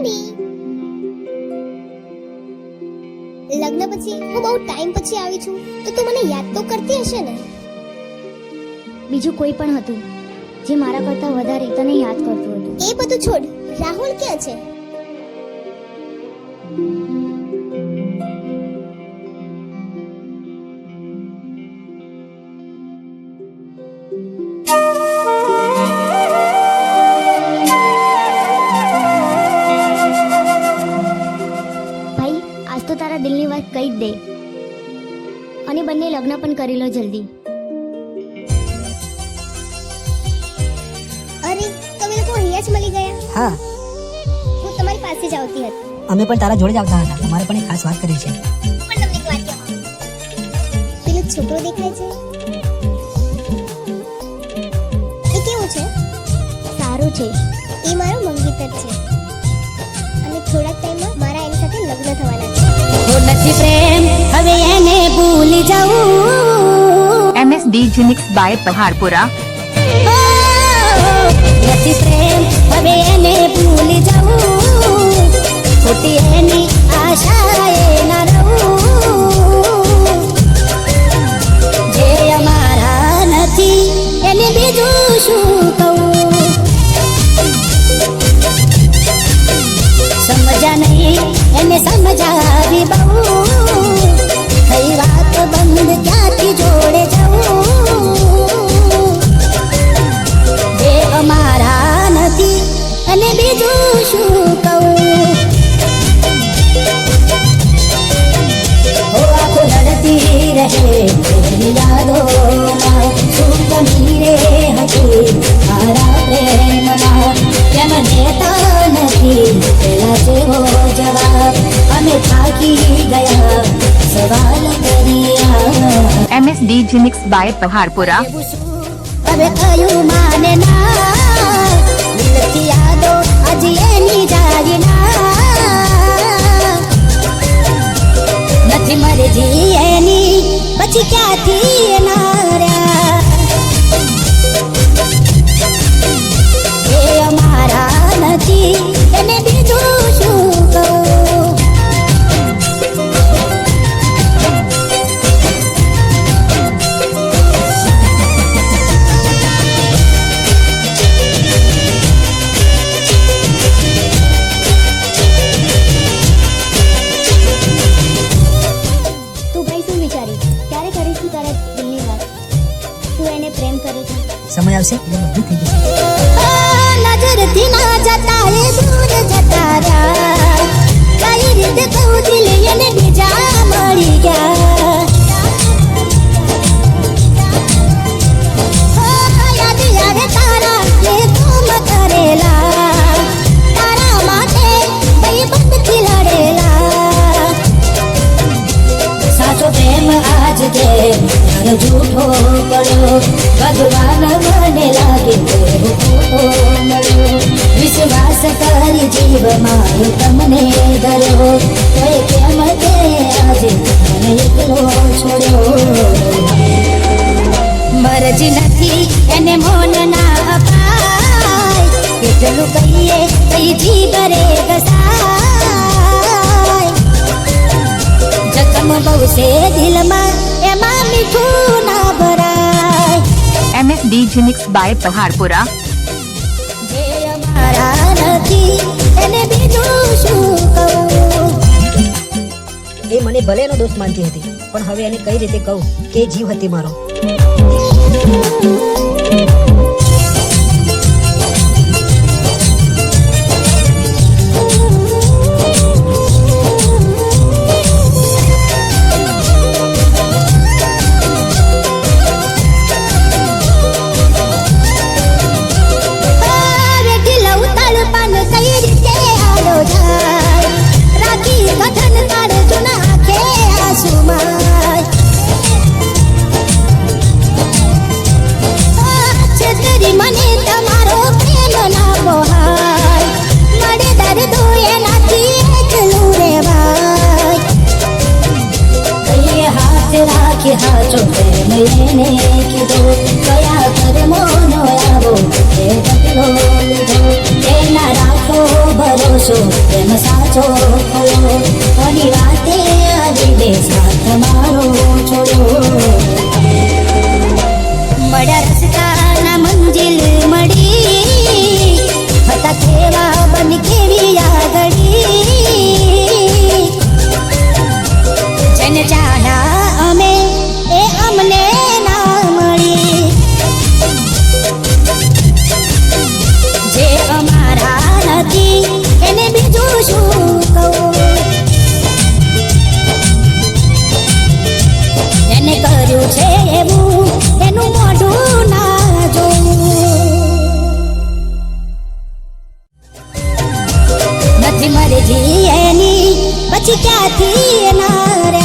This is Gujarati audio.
બેબી. લગ્ન પછી હું બહુ ટાઈમ પછી આવી છું, તો તું મને યાદ તો કરતી હશે ને? બીજું કોઈ પણ હતું જે મારા કરતા વધારે તને યાદ કરતું હતું. એ બધું છોડ, રાહુલ ક્યાં છે? ભાઈ, આજ તો તારા દિલની વાત કહી જ દે અને બંને લગ્ન પણ કરી લો જલ્દી. અરે, તમે લોકો અહીંયા જ મળી ગયા? હા, હું તમારી પાસે જ આવતી હતી. અમે પણ તારા જોડે જ આવતા હતા. તમારે પણ એક ખાસ વાત કરવી છે. પણ તમને એક વાત કહેવા. પેલો છોકરો દેખાય છે, એ કેવો છે? સારું છે. એ મારો મંગીતર છે અને થોડાક ટાઈમમાં મારા એની સાથે લગ્ન થવાના છે. નથી પ્રેમ હવે એને ભૂલી જાઉં. MSD Genix by પહાડપુરા. નથી પ્રેમ હવે એને ભૂલી જાઉં. ખોટી એની આશાએ ના રહું. જે અમારા નથી એને બીજું શું કહું. સમજા નહીં એને સમજાવી બહુ. થઈ વાત બંધ ક્યાંથી જોડે જવું. જે અમારા નથી અને બીજું શું કહું. હો આંખો લડતી રહે તેરી યાદોમાં. શું કમી રે હતી મારા પ્રેમમાં. કેમ દેતા નથી પેલા જેવો જવાબ. અમે થાકી ગયા સવાલ કર્યા. MSD Genix by પહાડપુરા. હવે કયું માને ના. દિલથી યાદો આજે એની જાય ના. નથી મરજી એની પછી ક્યાંથી એના રહ્યા. એ અમારા નથી એને બીજું શું કહું. તું ભાઈ શું વિચારીશ? ક્યારે કરીશું તારા દિલની વાત? તું એને પ્રેમ કરે છે? સમય આવશે એટલે બધું થઈ જશે. નજરથી ના જતા એ દૂર જતા રહ્યા. કઈ રીતે કહું દિલ એને બીજા મળી ગયા. યાદ આવે તારા એ તુમ કરેલા. તારા માટે ભાઈબંધથી લડેલા. સાચો પ્રેમ આજ કે મારો જૂઠો પડ્યો. ભગવાન મને લાગે તેરો ખોટો મળ્યો. વિશ્વાસ કરી જીવ મારો તમને ધર્યો. તોય કેમ તે આજે મને એકલો છોડ્યો. મરજી નથી એને મોન ના અપાય. કેટલું કહીએ કઈ જીભ રે ઘસાય. જખમ બહુ છે દિલમાં એમાં મીઠું ના ભરાય. MSD Genix by પહાડપુરા. જે અમારા નથી એને બીજું શું કહું. એ મને ભલે એનો દોસ્ત માનતી હતી, પણ હવે એને કઈ રીતે કહું કે એ જીવ હતી મારો. કઈ રીતે આડો જાય. રાખી કથન કાઢ જુના આંખે આંસુમાં. છે સાચો થયો કોની વાતે આવી દે સાથ મારો છોડ્યો મળ્યા રસ્તાના મંજિલ મળી હતા કેવા બન કેવી આગળી જેને ચાહ્યા અમે એ અમને ના મળી જે અમારા નથી એને બીજું શું કહું એને કર્યું છે એવું એનું મોઢું ના જોવું નથી મરજી એની પછી ક્યાંથી ના રે